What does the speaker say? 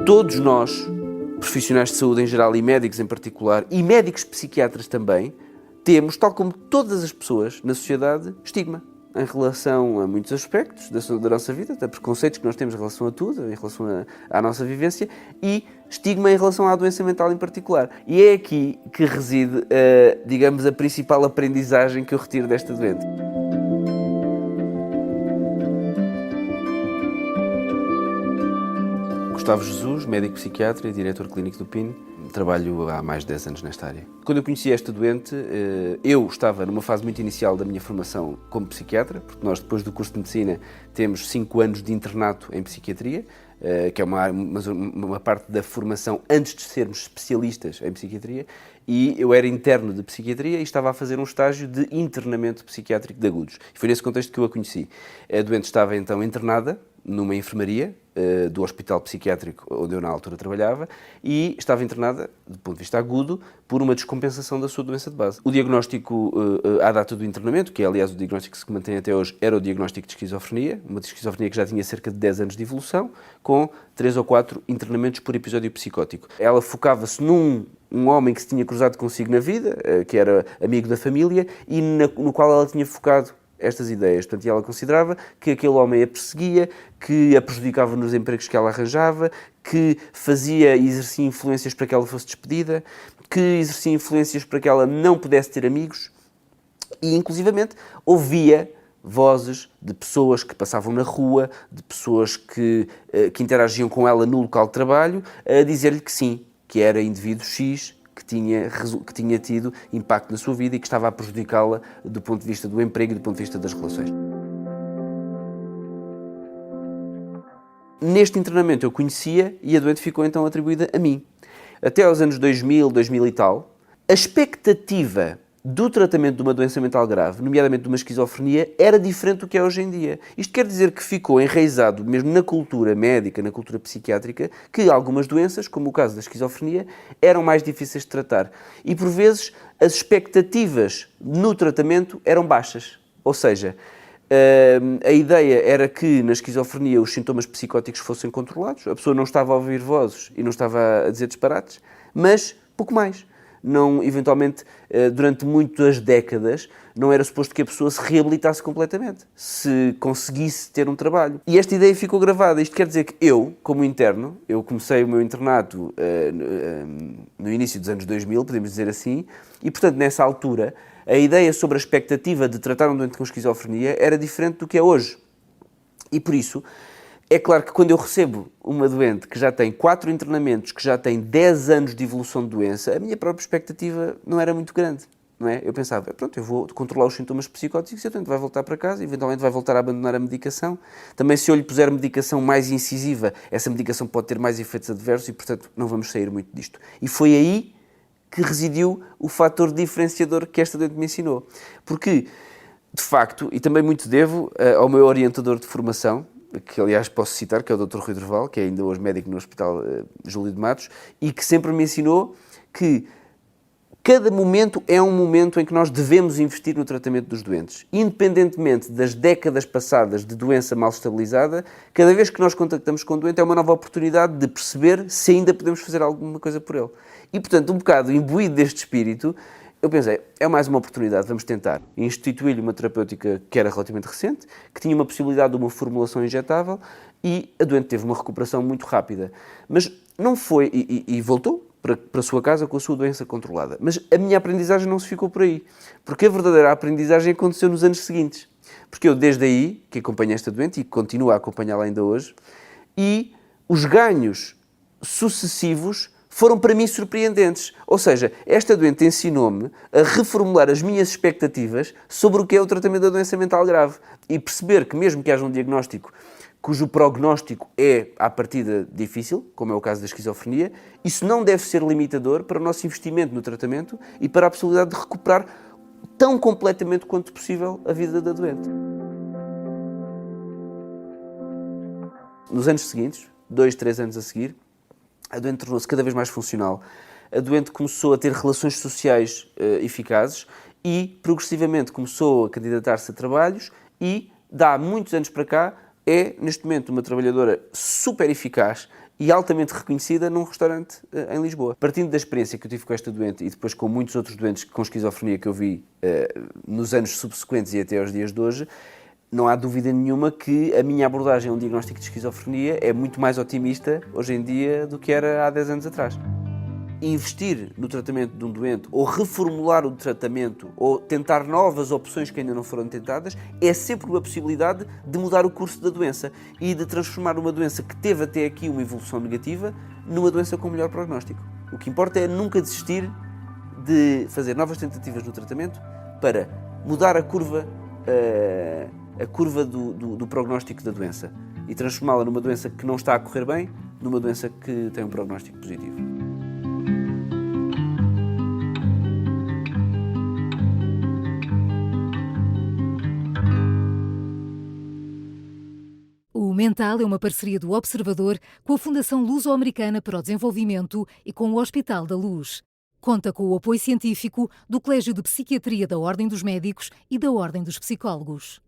Todos nós, profissionais de saúde em geral e médicos em particular, e médicos psiquiatras também, temos, tal como todas as pessoas na sociedade, estigma em relação a muitos aspectos da nossa vida, até preconceitos que nós temos em relação a tudo, em relação à nossa vivência, e estigma em relação à doença mental em particular. E é aqui que reside, digamos, a principal aprendizagem que eu retiro desta doente. Gustavo Jesus, médico psiquiatra e diretor clínico do PIN. Trabalho há mais de 10 anos nesta área. Quando eu conheci esta doente, eu estava numa fase muito inicial da minha formação como psiquiatra, porque nós, depois do curso de medicina, temos 5 anos de internato em psiquiatria, que é uma parte da formação antes de sermos especialistas em psiquiatria, e eu era interno de psiquiatria e estava a fazer um estágio de internamento psiquiátrico de agudos. E foi nesse contexto que eu a conheci. A doente estava então internada numa enfermaria do hospital psiquiátrico onde eu na altura trabalhava e estava internada, do ponto de vista agudo, por uma descompensação da sua doença de base. O diagnóstico à data do internamento, que é aliás o diagnóstico que se mantém até hoje, era o diagnóstico de esquizofrenia, uma esquizofrenia que já tinha cerca de 10 anos de evolução, com 3 ou 4 internamentos por episódio psicótico. Ela focava-se num homem que se tinha cruzado consigo na vida, que era amigo da família, e no qual ela tinha focado estas ideias. Portanto, ela considerava que aquele homem a perseguia, que a prejudicava nos empregos que ela arranjava, que fazia e exercia influências para que ela fosse despedida, que exercia influências para que ela não pudesse ter amigos e, inclusivamente, ouvia vozes de pessoas que passavam na rua, de pessoas que interagiam com ela no local de trabalho, a dizer-lhe que sim, que era indivíduo X, que tinha tido impacto na sua vida e que estava a prejudicá-la do ponto de vista do emprego e do ponto de vista das relações. Neste internamento eu conhecia e a doente ficou então atribuída a mim. Até aos anos 2000, 2000 e tal, a expectativa do tratamento de uma doença mental grave, nomeadamente de uma esquizofrenia, era diferente do que é hoje em dia. Isto quer dizer que ficou enraizado, mesmo na cultura médica, na cultura psiquiátrica, que algumas doenças, como o caso da esquizofrenia, eram mais difíceis de tratar. E, por vezes, as expectativas no tratamento eram baixas. Ou seja, a ideia era que na esquizofrenia os sintomas psicóticos fossem controlados, a pessoa não estava a ouvir vozes e não estava a dizer disparates, mas pouco mais. Não, eventualmente, durante muitas décadas, não era suposto que a pessoa se reabilitasse completamente, se conseguisse ter um trabalho. E esta ideia ficou gravada. Isto quer dizer que eu, como interno, eu comecei o meu internato no início dos anos 2000, podemos dizer assim, e, portanto, nessa altura, a ideia sobre a expectativa de tratar um doente com esquizofrenia era diferente do que é hoje. E, por isso, é claro que quando eu recebo uma doente que já tem 4 internamentos, que já tem 10 anos de evolução de doença, a minha própria expectativa não era muito grande, não é? Eu pensava, pronto, eu vou controlar os sintomas psicóticos e a doente vai voltar para casa, eventualmente vai voltar a abandonar a medicação. Também se eu lhe puser medicação mais incisiva, essa medicação pode ter mais efeitos adversos e, portanto, não vamos sair muito disto. E foi aí que residiu o fator diferenciador que esta doente me ensinou. Porque, de facto, e também muito devo ao meu orientador de formação, que aliás posso citar, que é o Dr. Rui Durval, que é ainda hoje médico no Hospital Júlio de Matos, e que sempre me ensinou que cada momento é um momento em que nós devemos investir no tratamento dos doentes. Independentemente das décadas passadas de doença mal estabilizada, cada vez que nós contactamos com o doente é uma nova oportunidade de perceber se ainda podemos fazer alguma coisa por ele. E, portanto, um bocado imbuído deste espírito, eu pensei, é mais uma oportunidade, vamos tentar. Instituí-lhe uma terapêutica que era relativamente recente, que tinha uma possibilidade de uma formulação injetável e a doente teve uma recuperação muito rápida. Mas não foi, e voltou para a sua casa com a sua doença controlada. Mas a minha aprendizagem não se ficou por aí, porque a verdadeira aprendizagem aconteceu nos anos seguintes. Porque eu, desde aí, que acompanhei esta doente e continuo a acompanhá-la ainda hoje, e os ganhos sucessivos foram para mim surpreendentes. Ou seja, esta doente ensinou-me a reformular as minhas expectativas sobre o que é o tratamento da doença mental grave e perceber que mesmo que haja um diagnóstico cujo prognóstico é, à partida, difícil, como é o caso da esquizofrenia, isso não deve ser limitador para o nosso investimento no tratamento e para a possibilidade de recuperar tão completamente quanto possível a vida da doente. Nos anos seguintes, 2, 3 anos a seguir, a doente tornou-se cada vez mais funcional. A doente começou a ter relações sociais eficazes e, progressivamente, começou a candidatar-se a trabalhos e, de há muitos anos para cá, é, neste momento, uma trabalhadora super eficaz e altamente reconhecida num restaurante em Lisboa. Partindo da experiência que eu tive com esta doente e depois com muitos outros doentes com esquizofrenia que eu vi nos anos subsequentes e até aos dias de hoje, não há dúvida nenhuma que a minha abordagem a um diagnóstico de esquizofrenia é muito mais otimista hoje em dia do que era há 10 anos atrás. Investir no tratamento de um doente, ou reformular o tratamento, ou tentar novas opções que ainda não foram tentadas, é sempre uma possibilidade de mudar o curso da doença e de transformar uma doença que teve até aqui uma evolução negativa numa doença com melhor prognóstico. O que importa é nunca desistir de fazer novas tentativas no tratamento para mudar a curva do prognóstico da doença e transformá-la numa doença que não está a correr bem, numa doença que tem um prognóstico positivo. O Mental é uma parceria do Observador com a Fundação Luso-Americana para o Desenvolvimento e com o Hospital da Luz. Conta com o apoio científico do Colégio de Psiquiatria da Ordem dos Médicos e da Ordem dos Psicólogos.